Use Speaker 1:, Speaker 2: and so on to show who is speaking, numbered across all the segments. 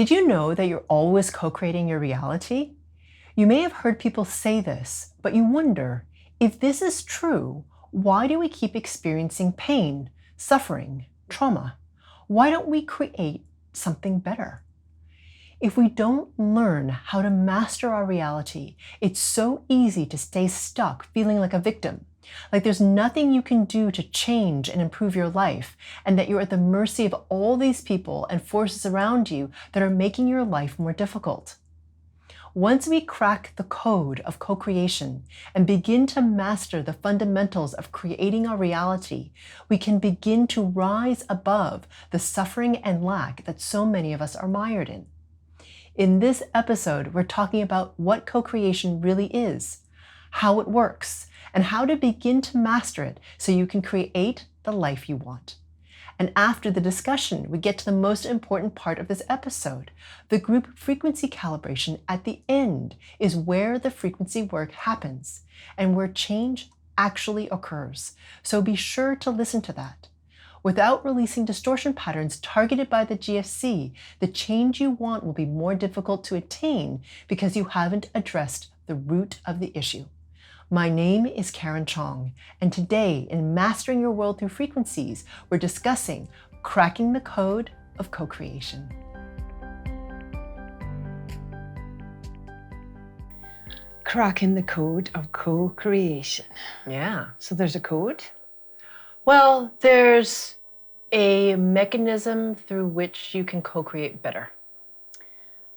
Speaker 1: Did you know that you're always co-creating your reality? You may have heard people say this, but you wonder, if this is true, why do we keep experiencing pain, suffering, trauma? Why don't we create something better? If we don't learn how to master our reality, it's so easy to stay stuck feeling like a victim, like there's nothing you can do to change and improve your life, and that you're at the mercy of all these people and forces around you that are making your life more difficult. Once we crack the code of co-creation and begin to master the fundamentals of creating our reality, we can begin to rise above the suffering and lack that so many of us are mired in. In this episode, we're talking about what co-creation really is, how it works, and how to begin to master it so you can create the life you want. And after the discussion, we get to the most important part of this episode. The group frequency calibration at the end is where the frequency work happens and where change actually occurs. So be sure to listen to that. Without releasing distortion patterns targeted by the GFC, the change you want will be more difficult to attain because you haven't addressed the root of the issue. My name is Karen Cheong, and today in Mastering Your World Through Frequencies, we're discussing cracking the code of co-creation.
Speaker 2: Cracking the code of co-creation.
Speaker 1: Yeah.
Speaker 2: So there's a code?
Speaker 1: Well, there's a mechanism through which you can co-create better.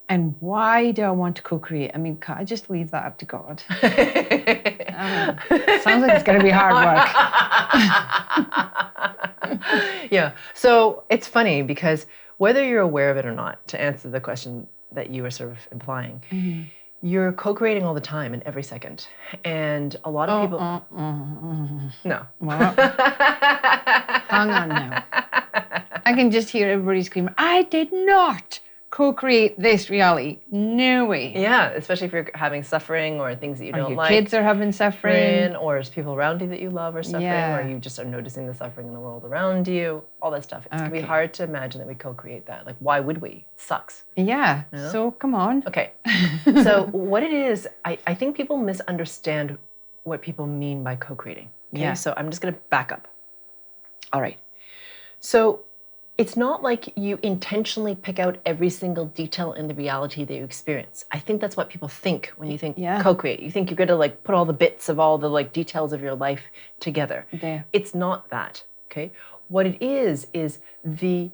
Speaker 2: And why do I want to co-create? I mean, can't I just leave that up to God? Sounds like it's going to be hard work.
Speaker 1: Yeah. So it's funny because whether you're aware of it or not, to answer the question that you were sort of implying, you're co-creating all the time and every second. And a lot of people... No.
Speaker 2: What? Hang on now. I can just hear everybody screaming, I did not co-create this reality. No way.
Speaker 1: Yeah, especially if you're having suffering or things that you don't
Speaker 2: your
Speaker 1: like.
Speaker 2: Kids are having suffering.
Speaker 1: Or there's people around you that you love are suffering,
Speaker 2: Yeah.
Speaker 1: or you just are noticing the suffering in the world around you, all that stuff. It's going to be hard to imagine that we co-create that. Like, why would we? It sucks.
Speaker 2: Yeah,
Speaker 1: You know?
Speaker 2: so come on.
Speaker 1: Okay, so what it is, I think people misunderstand what people mean by co-creating. Okay?
Speaker 2: Yeah.
Speaker 1: So I'm just going to back up. All right. So it's not like you intentionally pick out every single detail in the reality that you experience. I think that's what people think when you think co-create. You think you're going to like put all the bits of all the like details of your life together.
Speaker 2: There.
Speaker 1: It's not that, okay? What it is the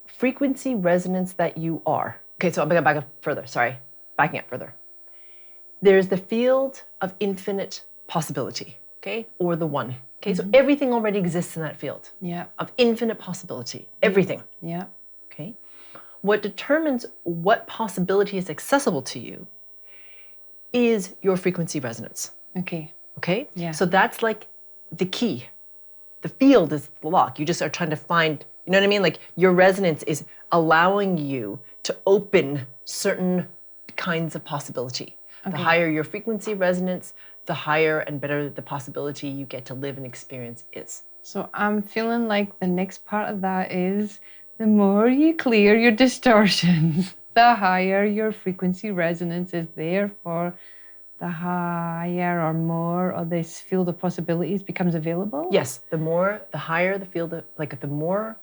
Speaker 1: frequency resonance that you are. Okay, so I'm going to back up further. Sorry, backing up further. There's the field of infinite possibility, okay? Or the one. Okay, so everything already exists in that field of infinite possibility, everything.
Speaker 2: Yeah.
Speaker 1: Okay. What determines what possibility is accessible to you is your frequency resonance.
Speaker 2: Okay.
Speaker 1: Okay?
Speaker 2: Yeah.
Speaker 1: So that's like the key. The field is the lock. You just are trying to find, you know what I mean? Like your resonance is allowing you to open certain kinds of possibility. Okay. The higher your frequency resonance, the higher and better the possibility you get to live and experience is.
Speaker 2: So I'm feeling like the next part of that is the more you clear your distortions, the higher your frequency resonance is, therefore the higher or more of this field of possibilities becomes available?
Speaker 1: Yes, the higher the field of, like the more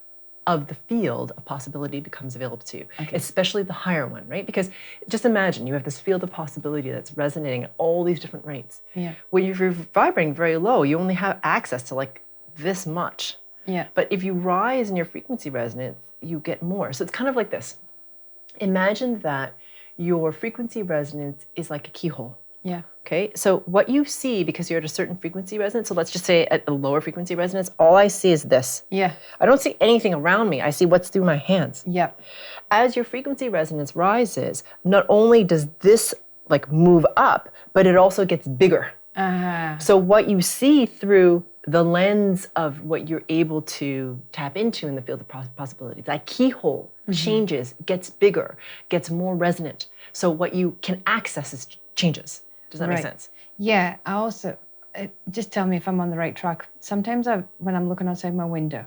Speaker 1: of the field of possibility becomes available to you, especially the higher one, right? Because just imagine you have this field of possibility that's resonating at all these different rates.
Speaker 2: Yeah.
Speaker 1: When you're vibrating very low, you only have access to like this much.
Speaker 2: Yeah.
Speaker 1: But if you rise in your frequency resonance, you get more. So it's kind of like this. Imagine that your frequency resonance is like a keyhole.
Speaker 2: Yeah.
Speaker 1: Okay, so what you see, because you're at a certain frequency resonance, so let's just say at a lower frequency resonance, all I see is this.
Speaker 2: Yeah.
Speaker 1: I don't see anything around me. I see what's through my hands.
Speaker 2: Yeah.
Speaker 1: As your frequency resonance rises, not only does this like move up, but it also gets bigger. So what you see through the lens of what you're able to tap into in the field of possibility, that keyhole changes, gets bigger, gets more resonant. So what you can access changes. Does that make sense?
Speaker 2: Yeah. I also, just tell me if I'm on the right track. Sometimes when I'm looking outside my window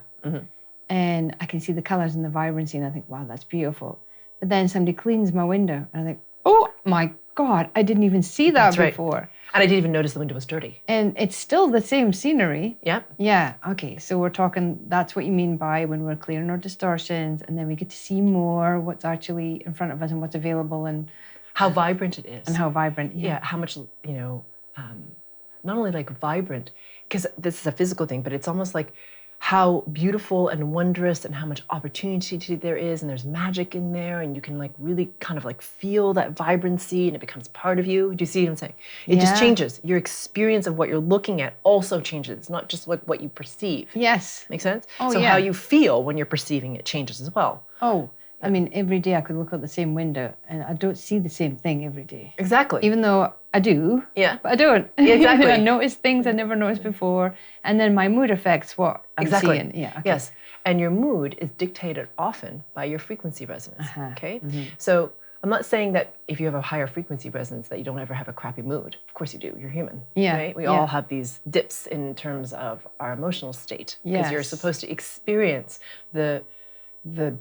Speaker 2: and I can see the colors and the vibrancy and I think, wow, that's beautiful. But then somebody cleans my window, and I'm like, oh my God, I didn't even see that
Speaker 1: That's right.
Speaker 2: before.
Speaker 1: And I didn't even notice the window was dirty.
Speaker 2: And it's still the same scenery.
Speaker 1: Yeah.
Speaker 2: Yeah. Okay. So we're talking, that's what you mean by when we're clearing our distortions, and then we get to see more what's actually in front of us and what's available and
Speaker 1: how vibrant it is.
Speaker 2: And how vibrant.
Speaker 1: Yeah. How much, not only like vibrant, because this is a physical thing, but it's almost like how beautiful and wondrous and how much opportunity there is, and there's magic in there, and you can like really kind of like feel that vibrancy, and it becomes part of you. Do you see what I'm saying? It just changes. Your experience of what you're looking at also changes. It's not just what you perceive.
Speaker 2: Yes.
Speaker 1: Make sense?
Speaker 2: Oh,
Speaker 1: so how you feel when you're perceiving it changes as well.
Speaker 2: Oh, I mean, every day I could look out the same window and I don't see the same thing every day.
Speaker 1: Exactly.
Speaker 2: Even though I do,
Speaker 1: yeah,
Speaker 2: but I don't.
Speaker 1: Yeah, exactly.
Speaker 2: I notice things I never noticed before, and then my mood affects what I'm seeing. Yeah. Okay.
Speaker 1: Yes, and your mood is dictated often by your frequency resonance. Okay,
Speaker 2: Mm-hmm.
Speaker 1: so I'm not saying that if you have a higher frequency resonance that you don't ever have a crappy mood. Of course you do. You're human.
Speaker 2: Yeah.
Speaker 1: Right? We all have these dips in terms of our emotional state because you're supposed to experience the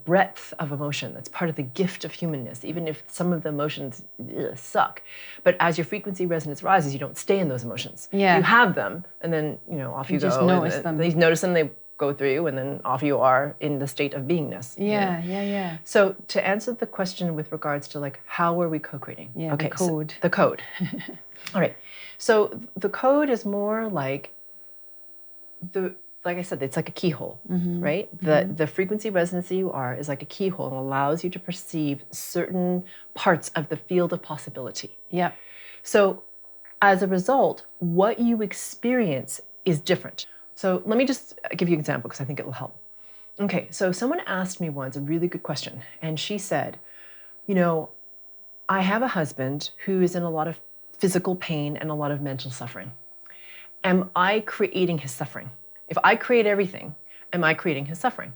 Speaker 1: breadth of emotion. That's part of the gift of humanness, even if some of the emotions suck. But as your frequency resonance rises, you don't stay in those emotions.
Speaker 2: Yeah.
Speaker 1: You have them, and then, off you go.
Speaker 2: Just notice them.
Speaker 1: You notice them, they go through you, and then off you are in the state of beingness.
Speaker 2: Yeah.
Speaker 1: So to answer the question with regards to like, how are we co-creating?
Speaker 2: Yeah,
Speaker 1: okay,
Speaker 2: the code.
Speaker 1: So the code. All right. So the code is more like like I said, it's like a keyhole, right? The frequency resonance that you are is like a keyhole and allows you to perceive certain parts of the field of possibility.
Speaker 2: Yeah.
Speaker 1: So as a result, what you experience is different. So let me just give you an example because I think it will help. Okay, so someone asked me once a really good question, and she said, I have a husband who is in a lot of physical pain and a lot of mental suffering. Am I creating his suffering? If I create everything, am I creating his suffering?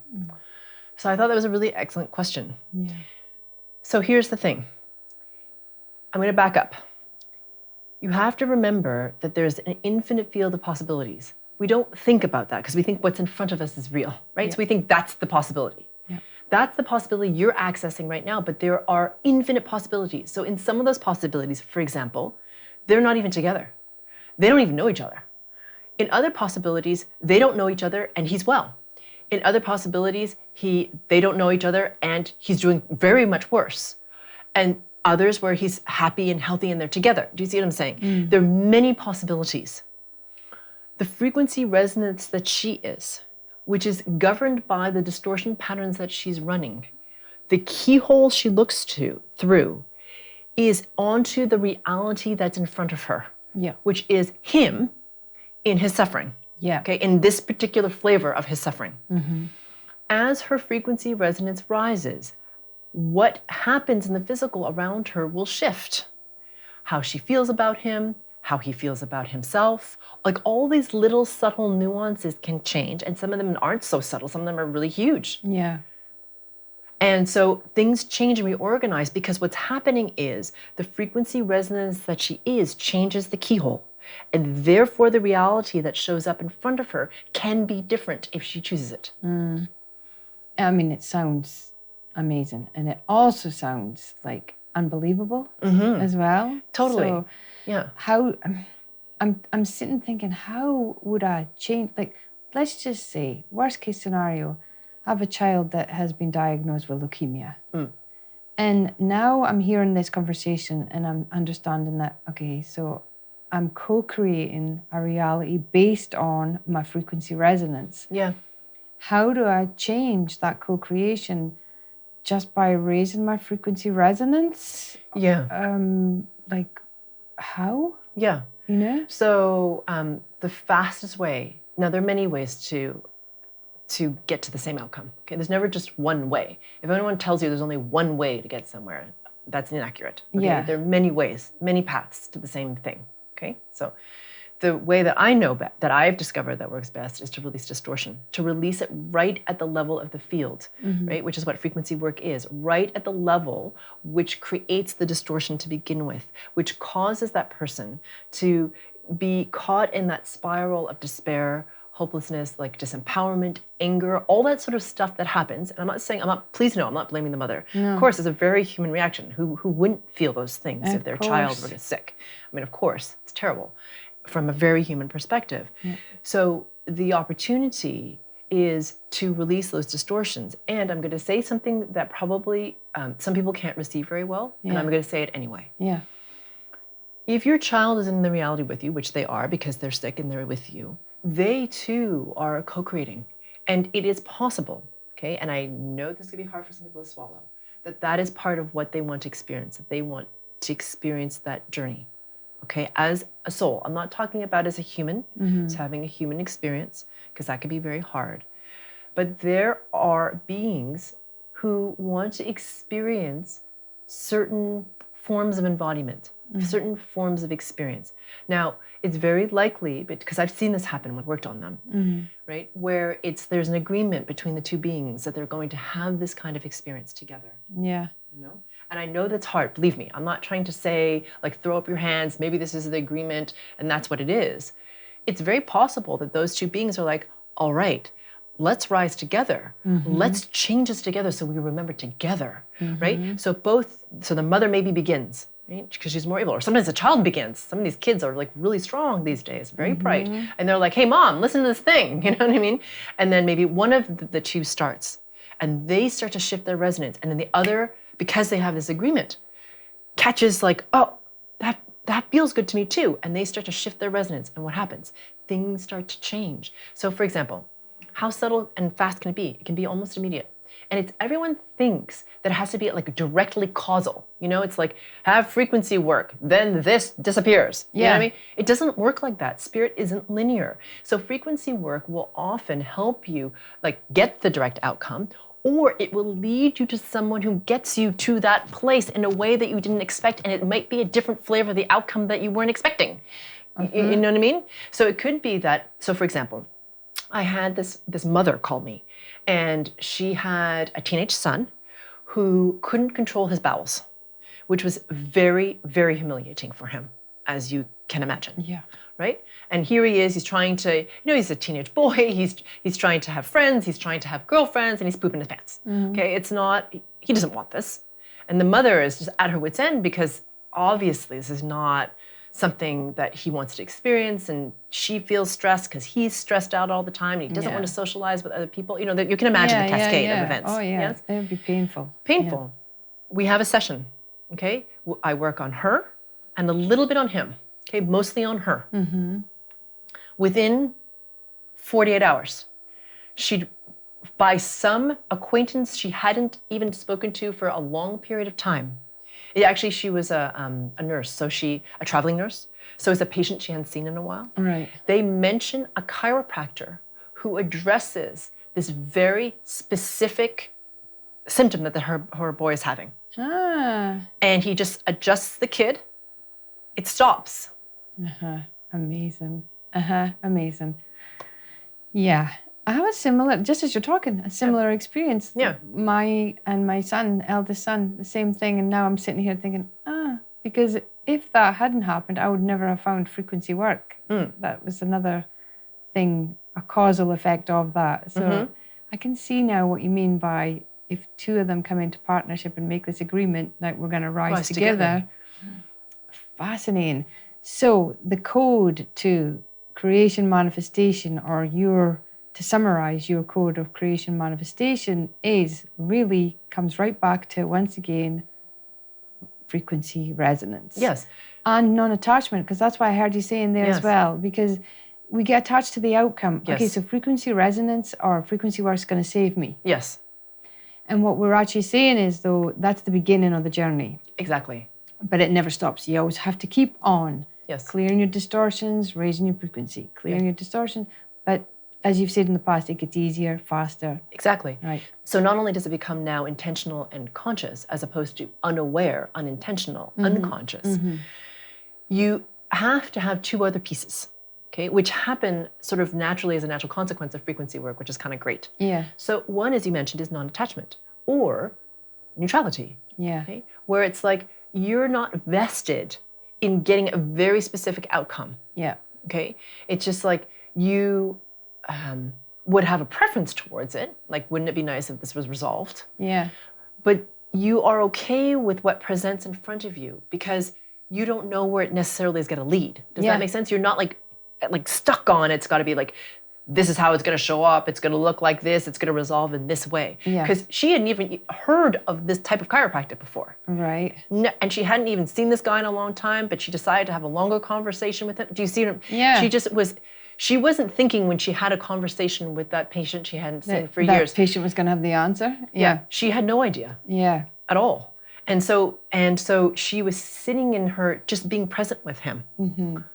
Speaker 1: So I thought that was a really excellent question.
Speaker 2: Yeah.
Speaker 1: So here's the thing. I'm going to back up. You have to remember that there's an infinite field of possibilities. We don't think about that because we think what's in front of us is real, right?
Speaker 2: Yeah.
Speaker 1: So we think that's the possibility.
Speaker 2: Yeah.
Speaker 1: That's the possibility you're accessing right now, but there are infinite possibilities. So in some of those possibilities, for example, they're not even together. They don't even know each other. In other possibilities, they don't know each other and he's well. In other possibilities, they don't know each other and he's doing very much worse. And others where he's happy and healthy and they're together. Do you see what I'm saying? There are many possibilities. The frequency resonance that she is, which is governed by the distortion patterns that she's running, the keyhole she looks through is onto the reality that's in front of her, which is him in his suffering.
Speaker 2: Yeah.
Speaker 1: Okay, in this particular flavor of his suffering. As her frequency resonance rises, what happens in the physical around her will shift. How she feels about him, how he feels about himself, like all these little subtle nuances can change, and some of them aren't so subtle, some of them are really huge.
Speaker 2: Yeah.
Speaker 1: And so things change and reorganize because what's happening is the frequency resonance that she is changes the keyhole. And therefore, the reality that shows up in front of her can be different if she chooses it.
Speaker 2: I mean, it sounds amazing. And it also sounds like unbelievable as well.
Speaker 1: Totally.
Speaker 2: So
Speaker 1: yeah.
Speaker 2: I'm sitting thinking, how would I change? Like, let's just say, worst case scenario, I have a child that has been diagnosed with leukemia. And now I'm hearing this conversation and I'm understanding that, okay, so I'm co-creating a reality based on my frequency resonance.
Speaker 1: Yeah.
Speaker 2: How do I change that co-creation just by raising my frequency resonance?
Speaker 1: Yeah.
Speaker 2: Like, how?
Speaker 1: Yeah. So the fastest way, now there are many ways to get to the same outcome. Okay, there's never just one way. If anyone tells you there's only one way to get somewhere, that's inaccurate. Okay?
Speaker 2: Yeah.
Speaker 1: There are many ways, many paths to the same thing. Okay, so the way that I know that I've discovered that works best is to release distortion, to release it right at the level of the field, right? Which is what frequency work is, right at the level which creates the distortion to begin with, which causes that person to be caught in that spiral of despair, hopelessness, like disempowerment, anger, all that sort of stuff that happens. And please know, I'm not blaming the mother.
Speaker 2: No.
Speaker 1: Of course, it's a very human reaction. Who wouldn't feel those things if
Speaker 2: Of
Speaker 1: their child
Speaker 2: course.
Speaker 1: were to get sick? I mean, of course, it's terrible from a very human perspective.
Speaker 2: Yeah.
Speaker 1: So the opportunity is to release those distortions. And I'm going to say something that probably some people can't receive very well, and I'm going to say it anyway.
Speaker 2: Yeah.
Speaker 1: If your child is in the reality with you, which they are because they're sick and they're with you, they too are co-creating. And it is possible, okay? And I know this can be hard for some people to swallow, that is part of what they want to experience, that they want to experience that journey, okay? As a soul. I'm not talking about as a human, as having a human experience, because that can be very hard. But there are beings who want to experience certain forms of embodiment, certain forms of experience. Now, it's very likely, because I've seen this happen when I worked on them, right? Where there's an agreement between the two beings that they're going to have this kind of experience together.
Speaker 2: Yeah.
Speaker 1: You know? And I know that's hard, believe me. I'm not trying to say, like, throw up your hands, maybe this is the agreement, and that's what it is. It's very possible that those two beings are like, all right, let's rise together. Let's change this together so we remember together, right? So the mother maybe begins, right? Because she's more able. Or sometimes the child begins. Some of these kids are like really strong these days, very bright. And they're like, hey, mom, listen to this thing. You know what I mean? And then maybe one of the two starts and they start to shift their resonance. And then the other, because they have this agreement, catches like, oh, that feels good to me too. And they start to shift their resonance. And what happens? Things start to change. So for example, how subtle and fast can it be? It can be almost immediate. And everyone thinks that it has to be like directly causal. You know, it's like have frequency work, then this disappears. You know what I mean? It doesn't work like that. Spirit isn't linear. So frequency work will often help you like get the direct outcome, or it will lead you to someone who gets you to that place in a way that you didn't expect, and it might be a different flavor of the outcome that you weren't expecting. You know what I mean? So it could be that, so for example, I had this mother call me, and she had a teenage son who couldn't control his bowels, which was very, very humiliating for him, as you can imagine. Yeah. Right? And here he is, he's trying to, he's a teenage boy, he's trying to have friends, he's trying to have girlfriends, and he's pooping his pants. Okay, he doesn't want this. And the mother is just at her wit's end because obviously this is not something that he wants to experience, and she feels stressed because he's stressed out all the time and he doesn't want to socialize with other people. That you can imagine the cascade of events.
Speaker 2: Oh yeah,
Speaker 1: yes?
Speaker 2: It would be painful.
Speaker 1: Painful. We have a session, okay? I work on her and a little bit on him, okay? Mostly on her. Within 48 hours, by some acquaintance she hadn't even spoken to for a long period of time. She was a nurse, a traveling nurse. So it's a patient she hadn't seen in a while.
Speaker 2: Right.
Speaker 1: They mention a chiropractor who addresses this very specific symptom that her boy is having. And he just adjusts the kid. It stops.
Speaker 2: Amazing. Amazing. Yeah. I have a similar, just as you're talking, a similar experience.
Speaker 1: Yeah.
Speaker 2: My son, eldest son, the same thing. And now I'm sitting here thinking, because if that hadn't happened, I would never have found frequency work. That was another thing, a causal effect of that. So I can see now what you mean by if two of them come into partnership and make this agreement that we're going to rise together. Fascinating. So the code to creation manifestation, or to summarize your code of creation manifestation, comes right back to, once again, frequency resonance.
Speaker 1: Yes.
Speaker 2: And non-attachment, because that's why I heard you saying there as well, because we get attached to the outcome.
Speaker 1: Yes.
Speaker 2: Okay, so frequency resonance or frequency work is going to save me.
Speaker 1: Yes.
Speaker 2: And what we're actually saying is, though, that's the beginning of the journey.
Speaker 1: Exactly.
Speaker 2: But it never stops. You always have to keep on.
Speaker 1: Yes.
Speaker 2: Clearing your distortions, raising your frequency, clearing your distortions. But as you've said in the past, it gets easier, faster.
Speaker 1: Exactly.
Speaker 2: Right.
Speaker 1: So not only does it become now intentional and conscious, as opposed to unaware, unintentional, unconscious, you have to have two other pieces, okay, which happen sort of naturally as a natural consequence of frequency work, which is kind of great.
Speaker 2: Yeah.
Speaker 1: So one, as you mentioned, is non-attachment or neutrality.
Speaker 2: Yeah.
Speaker 1: Okay? Where it's like you're not vested in getting a very specific outcome.
Speaker 2: Yeah.
Speaker 1: Okay? It's just like you would have a preference towards it. Like, wouldn't it be nice if this was resolved?
Speaker 2: Yeah.
Speaker 1: But you are okay with what presents in front of you because you don't know where it necessarily is going to lead. Does that make sense? You're not like stuck on it's got to be like, this is how it's going to show up. It's going to look like this. It's going to resolve in this way. Because she hadn't even heard of this type of chiropractic before.
Speaker 2: Right.
Speaker 1: No, and she hadn't even seen this guy in a long time, but she decided to have a longer conversation with him. Do you see what
Speaker 2: Yeah.
Speaker 1: She wasn't thinking when she had a conversation with that patient she hadn't seen for years.
Speaker 2: That patient was going to have the answer?
Speaker 1: Yeah. She had no idea.
Speaker 2: Yeah.
Speaker 1: At all. And so she was sitting in her, just being present with him,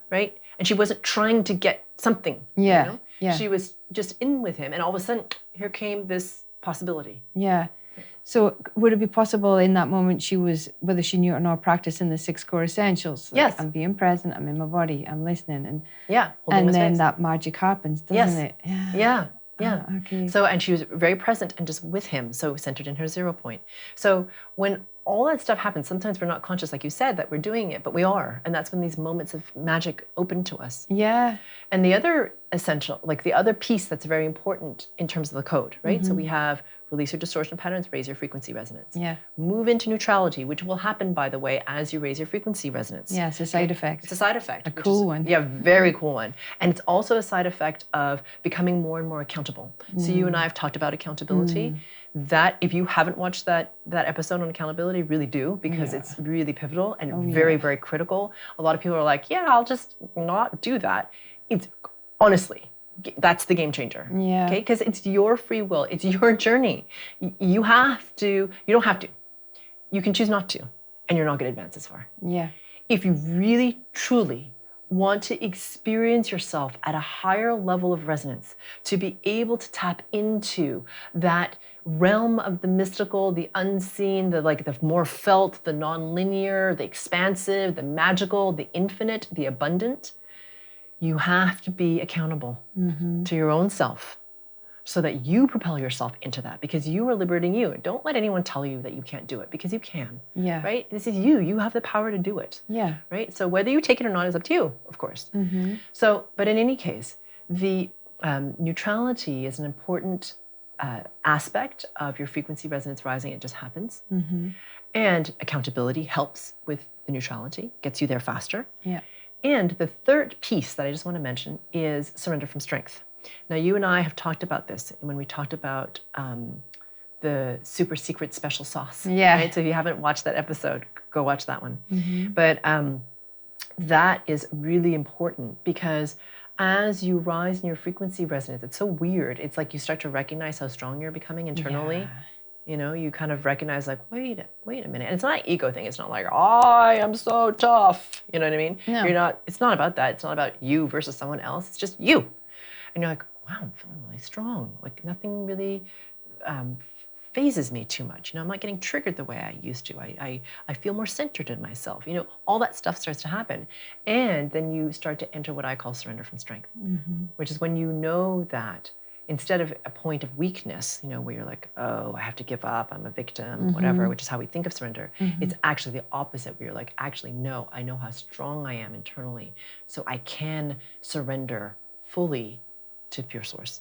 Speaker 1: right? And she wasn't trying to get something.
Speaker 2: Yeah.
Speaker 1: You know?
Speaker 2: Yeah.
Speaker 1: She was just in with him. And all of a sudden, here came this possibility.
Speaker 2: Yeah. So would it be possible in that moment she was, whether she knew it or not, practicing the 6 core essentials? Like,
Speaker 1: Yes.
Speaker 2: I'm being present, I'm in my body, I'm listening. And
Speaker 1: holding
Speaker 2: and then
Speaker 1: space.
Speaker 2: that magic happens, doesn't it?
Speaker 1: Yeah.
Speaker 2: Okay.
Speaker 1: So, and she was very present and just with him, so centered in her 0 point. So when all that stuff happens, sometimes we're not conscious, like you said, that we're doing it, but we are. And that's when these moments of magic open to us.
Speaker 2: Yeah.
Speaker 1: And the other essential, like the other piece that's very important in terms of the code, right? So we have release your distortion patterns, raise your frequency resonance.
Speaker 2: Yeah.
Speaker 1: Move into neutrality, which will happen, by the way, as you raise your frequency resonance.
Speaker 2: Yeah, it's a side effect.
Speaker 1: It's a side effect.
Speaker 2: A cool one.
Speaker 1: Yeah, very cool one. And it's also a side effect of becoming more and more accountable. So you and I have talked about accountability. That, if you haven't watched that episode on accountability, really do, because it's really pivotal and very, very critical. A lot of people are like, yeah, I'll just not do that. It's honestly, that's the game changer.
Speaker 2: Yeah.
Speaker 1: Okay, because it's your free will. It's your journey. You don't have to. You can choose not to, and you're not going to advance as far.
Speaker 2: Yeah.
Speaker 1: If you really, truly want to experience yourself at a higher level of resonance, to be able to tap into that realm of the mystical, the unseen, the more felt, the non-linear, the expansive, the magical, the infinite, the abundant, you have to be accountable to your own self so that you propel yourself into that, because you are liberating you. Don't let anyone tell you that you can't do it, because you can.
Speaker 2: Yeah.
Speaker 1: Right? This is you. You have the power to do it.
Speaker 2: Yeah.
Speaker 1: Right? So whether you take it or not is up to you, of course. So, but in any case, the neutrality is an important aspect of your frequency resonance rising. It just happens. And accountability helps with the neutrality, gets you there faster.
Speaker 2: Yeah.
Speaker 1: And the third piece that I just want to mention is surrender from strength. Now, you and I have talked about this when we talked about the super secret special sauce.
Speaker 2: Yeah.
Speaker 1: Right? So if you haven't watched that episode, go watch that one. But that is really important, because as you rise in your frequency resonance, it's so weird. It's like you start to recognize how strong you're becoming internally.
Speaker 2: Yeah.
Speaker 1: You know, you kind of recognize like, wait a minute. And it's not an ego thing. It's not like, I am so tough. You know what I mean?
Speaker 2: No.
Speaker 1: It's not about that. It's not about you versus someone else. It's just you. And you're like, wow, I'm feeling really strong. Like nothing really phases me too much. You know, I'm not getting triggered the way I used to. I feel more centered in myself. You know, all that stuff starts to happen. And then you start to enter what I call surrender from strength, which is when you know that instead of a point of weakness, you know, where you're like, oh, I have to give up, I'm a victim, whatever, which is how we think of surrender. It's actually the opposite, where you're like, actually, no, I know how strong I am internally, so I can surrender fully to pure source.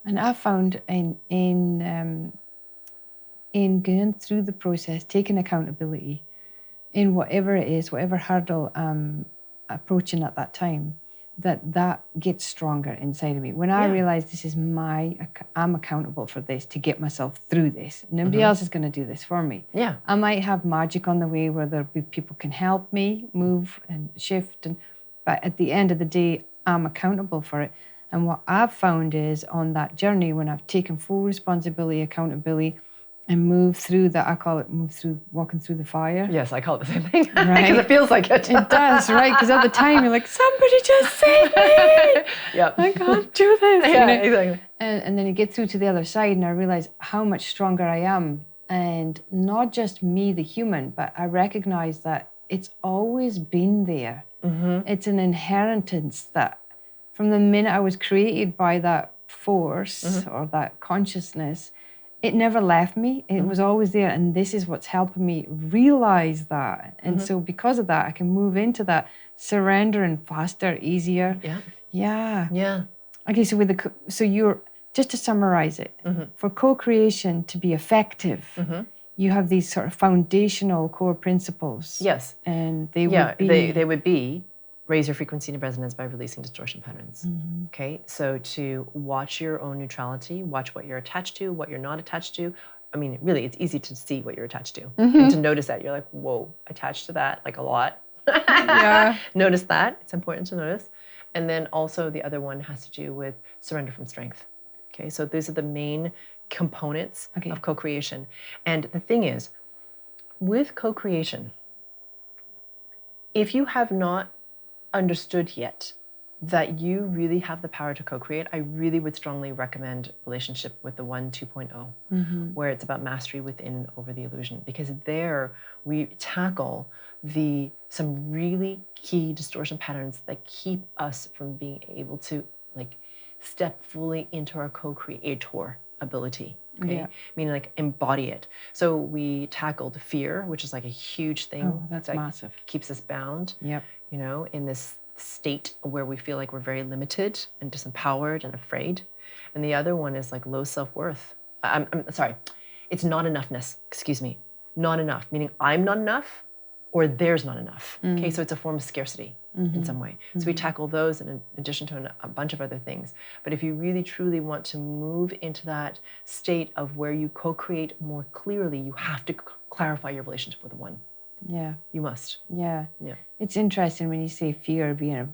Speaker 2: And I found in going through the process, taking accountability in whatever it is, whatever hurdle I'm approaching at that time, that gets stronger inside of me. When I realize this is I'm accountable for this, to get myself through this. Nobody else is going to do this for me.
Speaker 1: Yeah.
Speaker 2: I might have magic on the way where there'll be people can help me move and shift, but at the end of the day, I'm accountable for it. And what I've found is on that journey, when I've taken full responsibility, accountability, and move through that, I call it walking through the fire.
Speaker 1: Yes, I call it the same thing.
Speaker 2: Right.
Speaker 1: Because it feels like it.
Speaker 2: It does, right? Because at the time you're like, somebody just save me.
Speaker 1: Yep.
Speaker 2: I can't do this.
Speaker 1: Yeah, exactly.
Speaker 2: And then you get through to the other side and I realize how much stronger I am. And not just me, the human, but I recognize that it's always been there. It's an inheritance that from the minute I was created by that force or that consciousness, it never left me. It was always there. And this is what's helping me realize that. And so because of that, I can move into that surrendering faster, easier.
Speaker 1: Yeah.
Speaker 2: Yeah.
Speaker 1: Yeah.
Speaker 2: Okay, so so you're, just to summarize it, for co-creation to be effective, you have these sort of foundational core principles.
Speaker 1: Yes.
Speaker 2: And they would be...
Speaker 1: they would be raise your frequency and resonance by releasing distortion patterns. Okay, so to watch your own neutrality, watch what you're attached to, what you're not attached to. I mean, really, it's easy to see what you're attached to and to notice that. You're like, whoa, attached to that, like a lot.
Speaker 2: Yeah.
Speaker 1: Notice that. It's important to notice. And then also the other one has to do with surrender from strength. Okay, so these are the main components of co-creation. And the thing is, with co-creation, if you have not understood yet that you really have the power to co-create, I really would strongly recommend Relationship with the One 2.0, where it's about mastery within over the illusion, because there we tackle some really key distortion patterns that keep us from being able to like step fully into our co-creator ability. Okay, meaning like embody it. So we tackled fear, which is like a huge thing.
Speaker 2: Oh, that's massive.
Speaker 1: Keeps us bound.
Speaker 2: Yep.
Speaker 1: You know, in this state where we feel like we're very limited and disempowered and afraid. And the other one is like low self-worth. I'm sorry, it's not enoughness. Excuse me, not enough. Meaning I'm not enough, or there's not enough. Okay, so it's a form of scarcity in some way. So we tackle those in addition to a bunch of other things. But if you really truly want to move into that state of where you co-create more clearly, you have to clarify your relationship with the One.
Speaker 2: Yeah.
Speaker 1: You must.
Speaker 2: Yeah.
Speaker 1: Yeah.
Speaker 2: It's interesting when you say fear being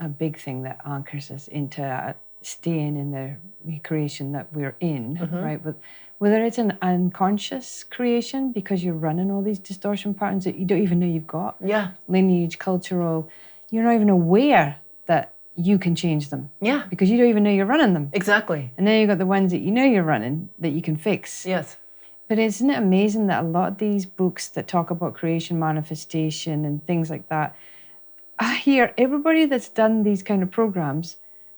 Speaker 2: a big thing that anchors us into staying in the recreation that we're in, right? But whether it's an unconscious creation because you're running all these distortion patterns that you don't even know you've got.
Speaker 1: Yeah.
Speaker 2: Lineage, cultural, you're not even aware that you can change them.
Speaker 1: Yeah.
Speaker 2: Because you don't even know you're running them.
Speaker 1: Exactly.
Speaker 2: And then you've got the ones that you know you're running that you can fix.
Speaker 1: Yes.
Speaker 2: But isn't it amazing that a lot of these books that talk about creation, manifestation, and things like that, I hear everybody that's done these kind of programs,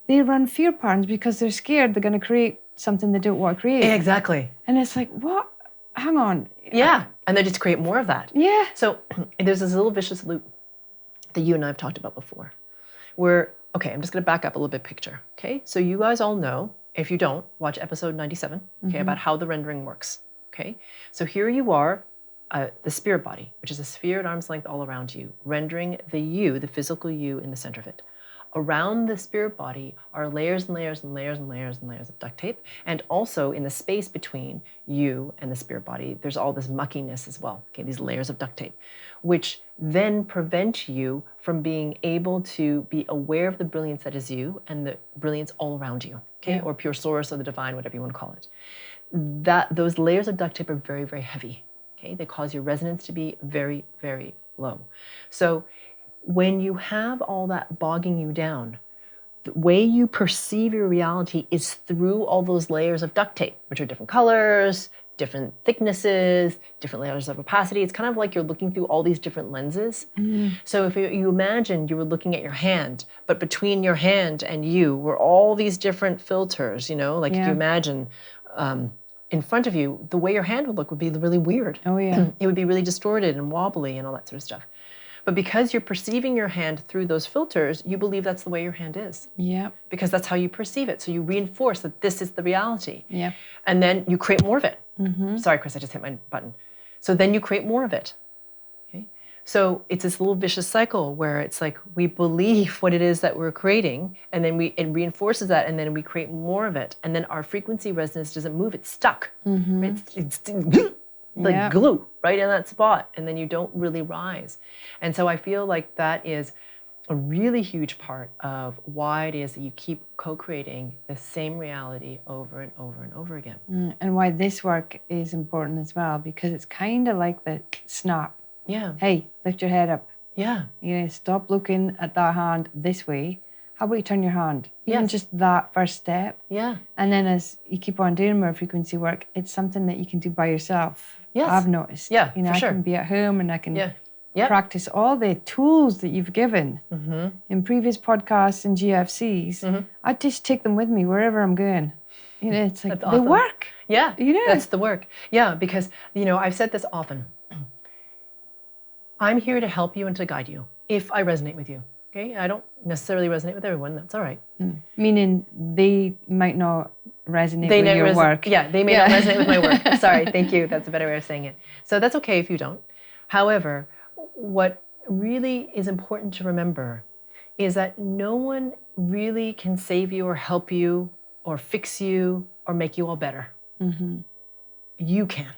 Speaker 2: they run fear patterns because they're scared they're going to create something they don't want to create.
Speaker 1: Exactly.
Speaker 2: And it's like, what? Hang on.
Speaker 1: Yeah. And they just create more of that.
Speaker 2: Yeah.
Speaker 1: So there's this little vicious loop that you and I have talked about before where, okay, I'm just going to back up a little bit picture. Okay. So you guys all know, if you don't, watch episode 97, okay, about how the rendering works. Okay. So here you are, the spirit body, which is a sphere at arm's length all around you, rendering the you, the physical you, in the center of it. Around the spirit body are layers and layers and layers and layers and layers of duct tape. And also in the space between you and the spirit body, there's all this muckiness as well. Okay, these layers of duct tape, which then prevent you from being able to be aware of the brilliance that is you and the brilliance all around you. Okay, or pure source or the divine, whatever you want to call it. Those layers of duct tape are very, very heavy. Okay, they cause your resonance to be very, very low. So when you have all that bogging you down, the way you perceive your reality is through all those layers of duct tape, which are different colors, different thicknesses, different layers of opacity. It's kind of like you're looking through all these different lenses. So if you imagine you were looking at your hand, but between your hand and you were all these different filters, you know, like if you imagine in front of you, the way your hand would look would be really weird.
Speaker 2: Oh, yeah.
Speaker 1: It would be really distorted and wobbly and all that sort of stuff. But because you're perceiving your hand through those filters, you believe that's the way your hand is.
Speaker 2: Yeah.
Speaker 1: Because that's how you perceive it. So you reinforce that this is the reality.
Speaker 2: Yeah.
Speaker 1: And then you create more of it. Sorry, Chris, I just hit my button. So then you create more of it. Okay. So it's this little vicious cycle where it's like we believe what it is that we're creating, and then it reinforces that, and then we create more of it. And then our frequency resonance doesn't move, it's stuck. Right? It's like glue right in that spot, and then you don't really rise. And so I feel like that is a really huge part of why it is that you keep co-creating the same reality over and over and over again.
Speaker 2: And why this work is important as well, because it's kind of like the snap.
Speaker 1: Yeah.
Speaker 2: Hey, lift your head up.
Speaker 1: Yeah.
Speaker 2: You know, stop looking at that hand this way. How about you turn your hand? Even
Speaker 1: Yes.
Speaker 2: just that first step.
Speaker 1: Yeah.
Speaker 2: And then as you keep on doing more frequency work, it's something that you can do by yourself.
Speaker 1: Yes.
Speaker 2: I've noticed.
Speaker 1: Yeah,
Speaker 2: You know,
Speaker 1: for
Speaker 2: I
Speaker 1: sure.
Speaker 2: can be at home and I can
Speaker 1: Yep.
Speaker 2: practice all the tools that you've given in previous podcasts and GFCs. I just take them with me wherever I'm going. You know, it's like
Speaker 1: That's
Speaker 2: they
Speaker 1: awesome.
Speaker 2: work.
Speaker 1: Yeah,
Speaker 2: You know?
Speaker 1: that's the work. Yeah, because, you know, I've said this often. I'm here to help you and to guide you if I resonate with you. Okay, I don't necessarily resonate with everyone. That's all right.
Speaker 2: Meaning they might not resonate
Speaker 1: They
Speaker 2: with
Speaker 1: may
Speaker 2: your work.
Speaker 1: Yeah, they may not resonate with my work. Sorry, thank you. That's a better way of saying it. So that's okay if you don't. However, what really is important to remember is that no one really can save you or help you or fix you or make you all better. You can.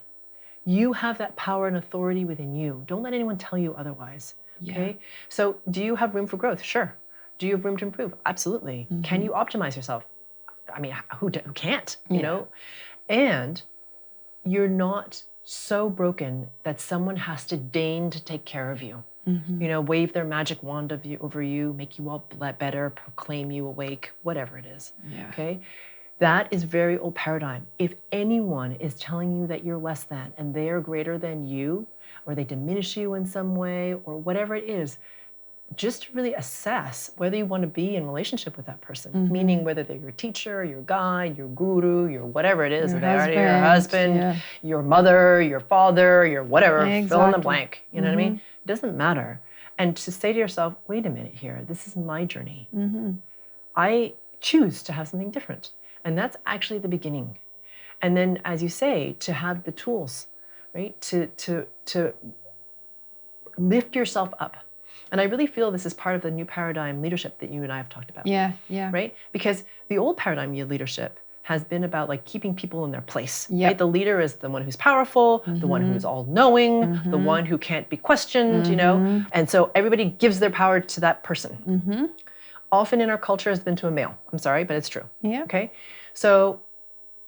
Speaker 1: You have that power and authority within you. Don't let anyone tell you otherwise. Okay? So do you have room for growth? Sure. Do you have room to improve? Absolutely. Can you optimize yourself? I mean, who can't, you know? And you're not so broken that someone has to deign to take care of you. You know, wave their magic wand over you, make you all better, proclaim you awake, whatever it is. Okay? That is very old paradigm. If anyone is telling you that you're less than and they are greater than you, or they diminish you in some way, or whatever it is, just really assess whether you want to be in relationship with that person, meaning whether they're your teacher, your guide, your guru, your whatever it is, your husband, your mother, your father, your whatever, fill in the blank, you know what I mean? It doesn't matter. And to say to yourself, wait a minute here, this is my journey. I choose to have something different. And that's actually the beginning. And then, as you say, to have the tools, right, to lift yourself up. And I really feel this is part of the new paradigm leadership that you and I have talked about. Right? Because the old paradigm leadership has been about like keeping people in their place. Right? The leader is the one who's powerful, the one who's all-knowing, the one who can't be questioned, you know? And so everybody gives their power to that person. Often in our culture has been to a male. I'm sorry, but it's true. Okay? So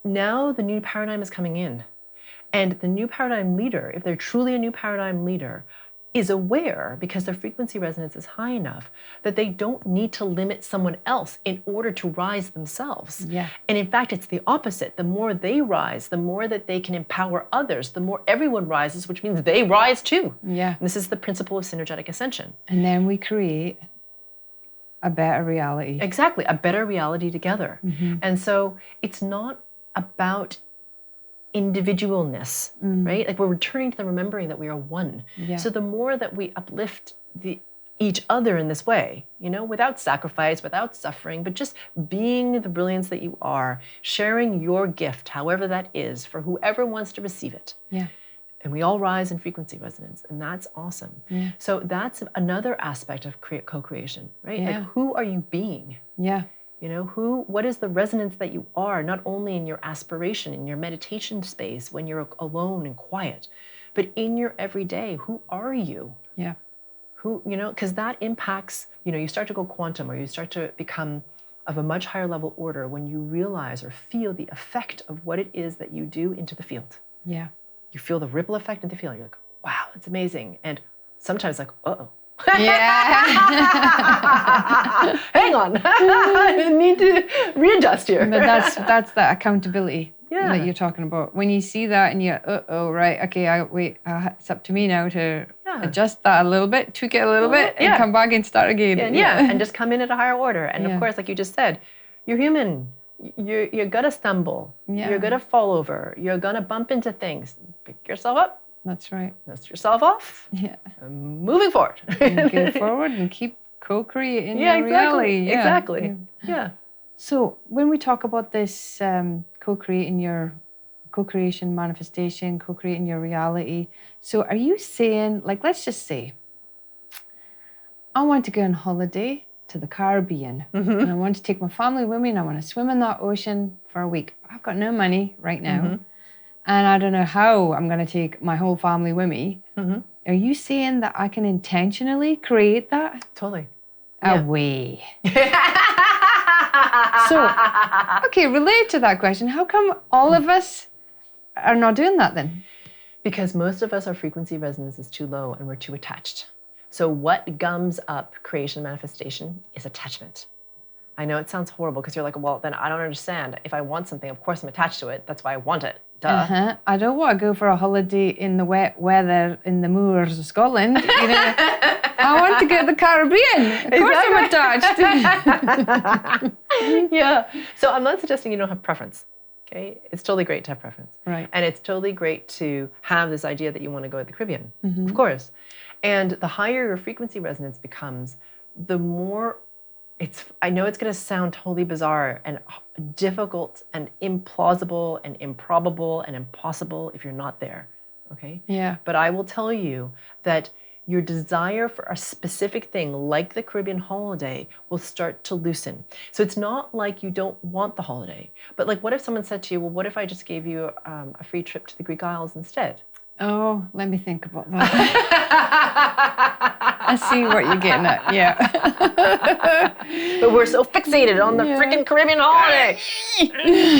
Speaker 1: now the new paradigm is coming in. And the new paradigm leader, if they're truly a new paradigm leader, is aware, because their frequency resonance is high enough, that they don't need to limit someone else in order to rise themselves. And in fact, it's the opposite. The more they rise, the more that they can empower others, the more everyone rises, which means they rise too. And this is the principle of synergetic ascension.
Speaker 2: And then we create a better reality.
Speaker 1: Exactly, a better reality together. And so it's not about individualness, right? Like we're returning to the remembering that we are one. So the more that we uplift each other in this way, you know, without sacrifice, without suffering, but just being the brilliance that you are, sharing your gift, however that is, for whoever wants to receive it. And we all rise in frequency resonance, and that's awesome. So that's another aspect of co-creation, right? Like, who are you being? You know, what is the resonance that you are, not only in your aspiration, in your meditation space, when you're alone and quiet, but in your everyday, who are you? Who, you know, because that impacts, you know, you start to go quantum, or you start to become of a much higher level order when you realize or feel the effect of what it is that you do into the field. You feel the ripple effect in the field. You're like, wow, that's amazing. And sometimes like, uh-oh. Hang on. I need to readjust here.
Speaker 2: But that's that accountability that you're talking about. When you see that and you're, right, okay, it's up to me now to adjust that a little bit, tweak it a little bit, and come back and start again.
Speaker 1: And just come in at a higher order. And of course, like you just said, you're human. You're gonna stumble. You're gonna fall over. You're gonna bump into things. Pick yourself up.
Speaker 2: That's right.
Speaker 1: Dust yourself off. Moving forward.
Speaker 2: And go forward and keep co-creating your reality.
Speaker 1: Exactly.
Speaker 2: So when we talk about this co-creating your co-creation manifestation, co-creating your reality, so are you saying, like, let's just say, I want to go on holiday to the Caribbean, and I want to take my family with me, and I want to swim in that ocean for a week. I've got no money right now, and I don't know how I'm going to take my whole family with me. Are you saying that I can intentionally create that?
Speaker 1: Totally.
Speaker 2: Away. So, okay, relate to that question. How come all of us are not doing that then?
Speaker 1: Because most of us, our frequency resonance is too low and we're too attached. So what gums up creation manifestation is attachment. I know it sounds horrible because you're like, well, then I don't understand. If I want something, of course I'm attached to it. That's why I want it. Duh.
Speaker 2: I don't want to go for a holiday in the wet weather in the moors of Scotland. You know, I want to go to the Caribbean. Of course I'm attached.
Speaker 1: So I'm not suggesting you don't have preference. Okay, it's totally great to have preference.
Speaker 2: Right.
Speaker 1: And it's totally great to have this idea that you want to go to the Caribbean. Of course. And the higher your frequency resonance becomes, the more I know it's going to sound totally bizarre and difficult and implausible and improbable and impossible if you're not there. Okay?
Speaker 2: Yeah.
Speaker 1: But I will tell you that your desire for a specific thing, like the Caribbean holiday, will start to loosen. So it's not like you don't want the holiday, but like, what if someone said to you, well, what if I just gave you a free trip to the Greek Isles instead?
Speaker 2: Oh, let me think about that. I see what you're getting at. Yeah.
Speaker 1: But we're so fixated on the freaking Caribbean holiday,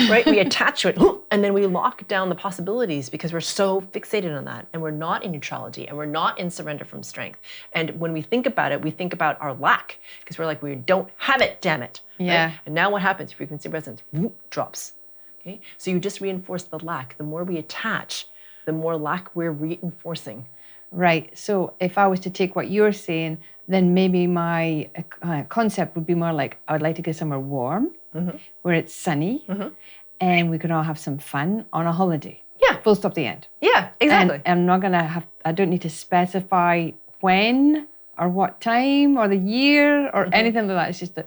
Speaker 1: right? We attach to it, and then we lock down the possibilities because we're so fixated on that, and we're not in neutrality, and we're not in surrender from strength. And when we think about it, we think about our lack because we're like, we don't have it, damn it.
Speaker 2: Yeah.
Speaker 1: Right? And now what happens? Frequency resonance drops. Okay, so you just reinforce the lack. The more we attach, the more lack we're reinforcing.
Speaker 2: Right. So if I was to take what you're saying, then maybe my concept would be more like, I would like to go somewhere warm, where it's sunny, and we can all have some fun on a holiday.
Speaker 1: Yeah.
Speaker 2: Full stop, the end.
Speaker 1: Yeah, exactly.
Speaker 2: And I'm not going to I don't need to specify when or what time or the year or anything like that. It's just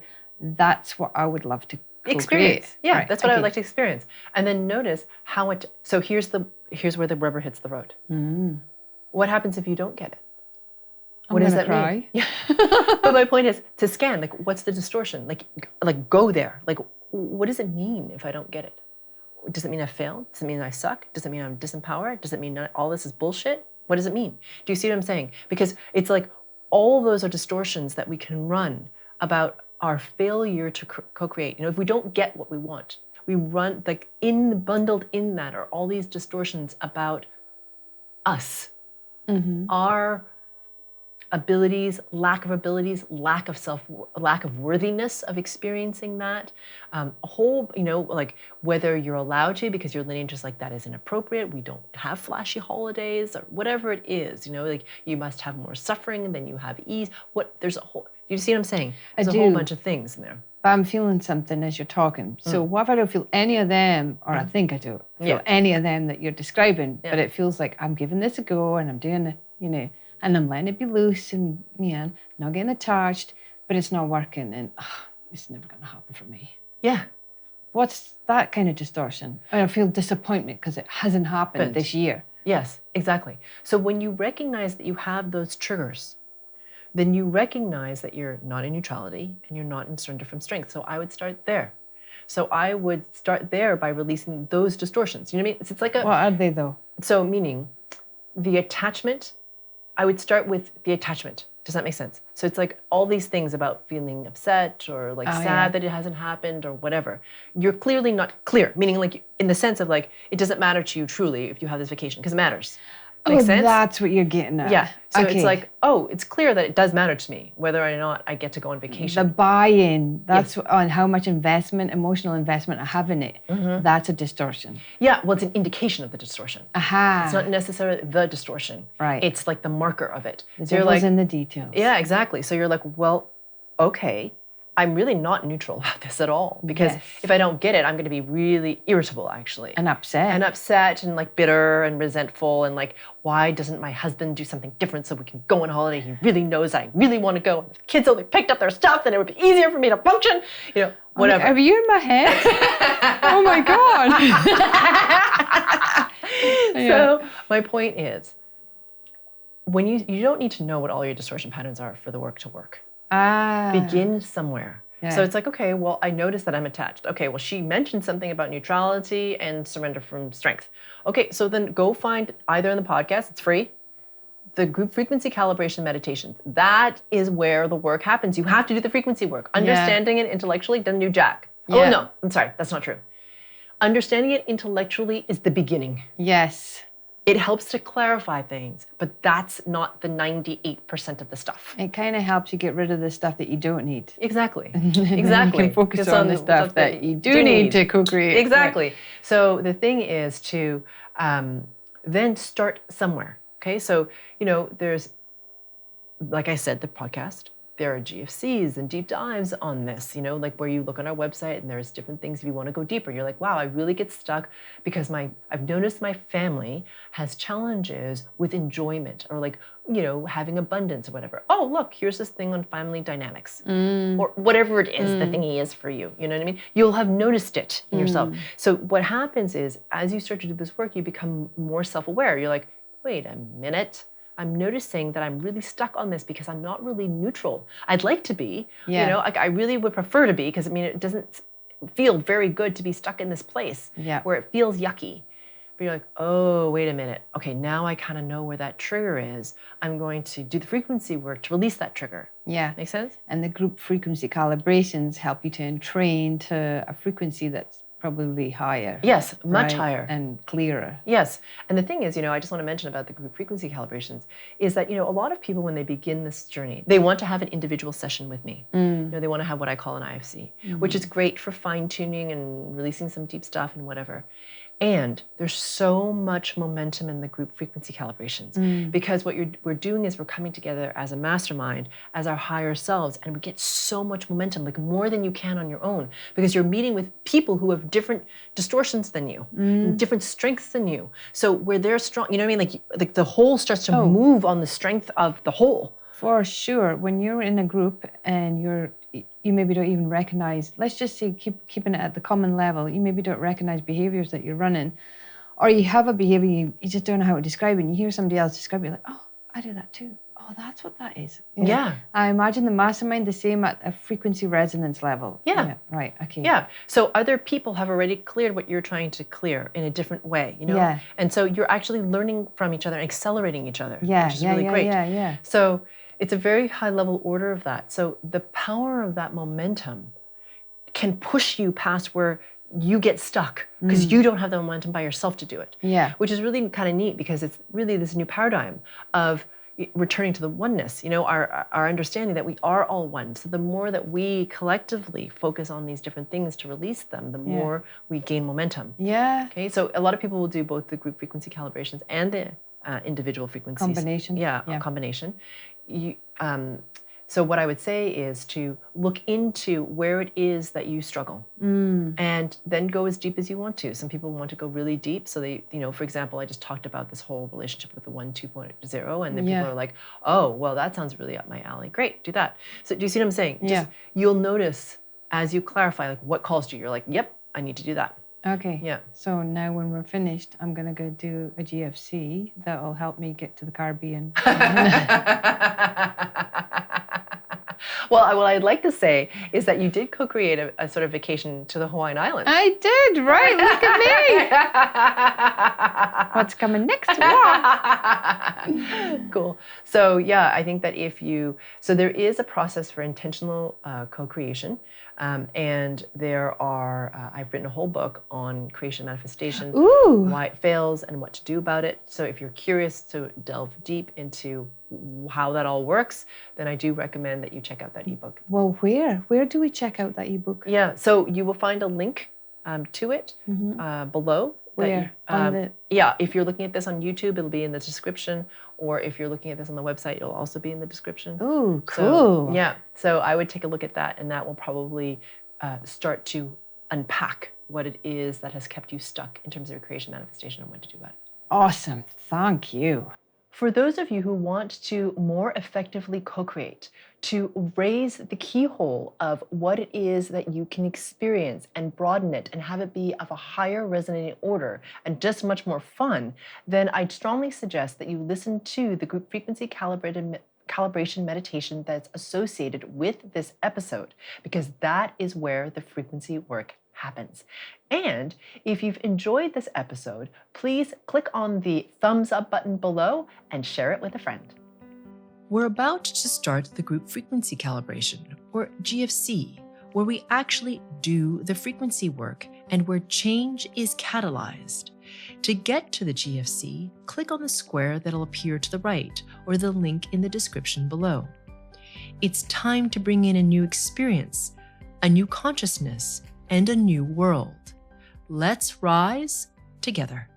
Speaker 2: that's what I would love to
Speaker 1: experience. Yeah,
Speaker 2: right.
Speaker 1: That's what I would like to experience. And then notice how it, so here's where the rubber hits the road. What happens if you don't get it? What does that mean? Yeah. But my point is to scan, like, what's the distortion? Like go there. Like, what does it mean if I don't get it? Does it mean I failed? Does it mean I suck? Does it mean I'm disempowered? Does it mean all this is bullshit? What does it mean? Do you see what I'm saying? Because it's like all those are distortions that we can run about our failure to co-create. If we don't get what we want, we run, like, bundled in that are all these distortions about us, our abilities, lack of worthiness of experiencing that. A whole, like, whether you're allowed to because your lineage is like, that is inappropriate. We don't have flashy holidays or whatever it is, like you must have more suffering than you have ease. There's a whole, you see what I'm saying? There's a whole bunch of things in there.
Speaker 2: But I'm feeling something as you're talking. So what if I don't feel any of them, or I think I do feel any of them that you're describing, but it feels like I'm giving this a go and I'm doing it, and I'm letting it be loose and not getting attached, but it's not working and it's never going to happen for me.
Speaker 1: Yeah.
Speaker 2: What's that kind of distortion? I feel disappointment because it hasn't happened this year.
Speaker 1: Yes, exactly. So when you recognize that you have those triggers, then you recognize that you're not in neutrality and you're not in surrender from strength. So I would start there. So I would start there by releasing those distortions. You know what I mean? It's like
Speaker 2: what are they though?
Speaker 1: So meaning the attachment, I would start with the attachment. Does that make sense? So it's like all these things about feeling upset or like sad that it hasn't happened or whatever. You're clearly not clear, meaning like in the sense of like, it doesn't matter to you truly if you have this vacation because it matters. Makes sense?
Speaker 2: That's what you're getting at.
Speaker 1: Yeah. So it's like, it's clear that it does matter to me whether or not I get to go on vacation.
Speaker 2: The buy-in, that's on how much emotional investment I have in it. That's a distortion.
Speaker 1: Yeah, well, it's an indication of the distortion.
Speaker 2: Aha.
Speaker 1: It's not necessarily the distortion.
Speaker 2: Right.
Speaker 1: It's like the marker of it.
Speaker 2: The
Speaker 1: so you're
Speaker 2: devil's
Speaker 1: like,
Speaker 2: in the details.
Speaker 1: Yeah, exactly. So you're like, well, okay, I'm really not neutral about this at all because if I don't get it, I'm going to be really irritable, actually.
Speaker 2: And upset.
Speaker 1: And like bitter and resentful and like, why doesn't my husband do something different so we can go on holiday? He really knows I really want to go. The kids only picked up their stuff and it would be easier for me to function, whatever.
Speaker 2: Are you in my head? Oh my God.
Speaker 1: So my point is, when you don't need to know what all your distortion patterns are for the work to work. Begin somewhere. Yeah. So it's like, okay, well, I noticed that I'm attached. Okay, well, she mentioned something about neutrality and surrender from strength. Okay, so then go find either in the podcast, it's free, the Group Frequency Calibration meditations. That is where the work happens. You have to do the frequency work. Understanding it intellectually doesn't do jack. Yeah. Oh, no, I'm sorry, that's not true. Understanding it intellectually is the beginning.
Speaker 2: Yes.
Speaker 1: It helps to clarify things, but that's not the 98% of the stuff.
Speaker 2: It kind of helps you get rid of the stuff that you don't need.
Speaker 1: Exactly.
Speaker 2: Exactly. You can focus on the stuff that you do need to co-create.
Speaker 1: Exactly. Right. So the thing is to then start somewhere. Okay. So, there's, like I said, the podcast. there are GFCs and deep dives on this, you know, like where you look on our website and there's different things if you want to go deeper. You're like, wow, I really get stuck because I've noticed my family has challenges with enjoyment or like, you know, having abundance or whatever. Oh, look, here's this thing on family dynamics or whatever it is the thingy is for you. You know what I mean? You'll have noticed it in yourself. So what happens is as you start to do this work, you become more self-aware. You're like, wait a minute. I'm noticing that I'm really stuck on this because I'm not really neutral. I'd like to be, you know, like I really would prefer to be because I mean, it doesn't feel very good to be stuck in this place where it feels yucky. But you're like, oh, wait a minute. Okay, now I kind of know where that trigger is. I'm going to do the frequency work to release that trigger.
Speaker 2: Yeah.
Speaker 1: Make sense?
Speaker 2: And the group frequency calibrations help you to entrain to a frequency that's probably higher.
Speaker 1: Yes, much higher.
Speaker 2: And clearer.
Speaker 1: Yes. And the thing is, you know, I just want to mention about the group frequency calibrations is that, you know, a lot of people when they begin this journey, they want to have an individual session with me. You know, they want to have what I call an IFC, which is great for fine tuning and releasing some deep stuff and whatever. And there's so much momentum in the group frequency calibrations because what we're doing is we're coming together as a mastermind, as our higher selves, and we get so much momentum, like more than you can on your own, because you're meeting with people who have different distortions than you, different strengths than you. So where they're strong, you know what I mean? Like the whole starts to move on the strength of the whole.
Speaker 2: For sure. When you're in a group and you maybe don't even recognize, let's just say keeping it at the common level, you maybe don't recognize behaviors that you're running, or you have a behavior, you just don't know how to describe it, and you hear somebody else describe it, like, oh, I do that too. Oh, that's what that is.
Speaker 1: Yeah.
Speaker 2: I imagine the mastermind the same at a frequency resonance level.
Speaker 1: Yeah.
Speaker 2: Right, okay.
Speaker 1: Yeah. So other people have already cleared what you're trying to clear in a different way, you know?
Speaker 2: Yeah.
Speaker 1: And so you're actually learning from each other and accelerating each other,
Speaker 2: Yeah,
Speaker 1: which is really great.
Speaker 2: Yeah.
Speaker 1: So it's a very high level order of that. So the power of that momentum can push you past where you get stuck because you don't have the momentum by yourself to do it.
Speaker 2: Yeah.
Speaker 1: Which is really kind of neat because it's really this new paradigm of returning to the oneness, you know, our understanding that we are all one. So the more that we collectively focus on these different things to release them, the more we gain momentum.
Speaker 2: Yeah.
Speaker 1: Okay, so a lot of people will do both the group frequency calibrations and the individual frequencies.
Speaker 2: Combination.
Speaker 1: Yeah, a combination. So what I would say is to look into where it is that you struggle and then go as deep as you want to. Some people want to go really deep. So they, you know, for example, I just talked about this whole relationship with the 1 2.0 and then people are like, oh, well, that sounds really up my alley. Great, do that. So do you see what I'm saying? Just, you'll notice as you clarify, like what calls to you. You're like, yep, I need to do that.
Speaker 2: Okay.
Speaker 1: Yeah.
Speaker 2: So now when we're finished, I'm going to go do a GFC that will help me get to the Caribbean.
Speaker 3: Well, what I'd like to say is that you did co-create a sort of vacation to the Hawaiian Islands.
Speaker 2: I did, right? Look at me. What's coming next?
Speaker 3: Cool. So yeah, I think that so there is a process for intentional co-creation. And there are, I've written a whole book on creation manifestation, why it fails and what to do about it. So if you're curious to delve deep into how that all works, then I do recommend that you check out that ebook.
Speaker 2: Well, where do we check out that ebook?
Speaker 3: Yeah, so you will find a link to it below.
Speaker 2: Where?
Speaker 3: Yeah, if you're looking at this on YouTube, it'll be in the description. Or if you're looking at this on the website, it'll also be in the description.
Speaker 2: Oh, cool.
Speaker 3: So I would take a look at that, and that will probably start to unpack what it is that has kept you stuck in terms of your creation manifestation and what to do about it.
Speaker 2: Awesome. Thank you.
Speaker 3: For those of you who want to more effectively co-create, to raise the keyhole of what it is that you can experience and broaden it and have it be of a higher resonating order and just much more fun, then I'd strongly suggest that you listen to the group frequency calibration meditation that's associated with this episode, because that is where the frequency work happens. And if you've enjoyed this episode, please click on the thumbs up button below and share it with a friend.
Speaker 1: We're about to start the group frequency calibration, or GFC, where we actually do the frequency work and where change is catalyzed. To get to the GFC, click on the square that'll appear to the right or the link in the description below. It's time to bring in a new experience, a new consciousness, and a new world. Let's rise together.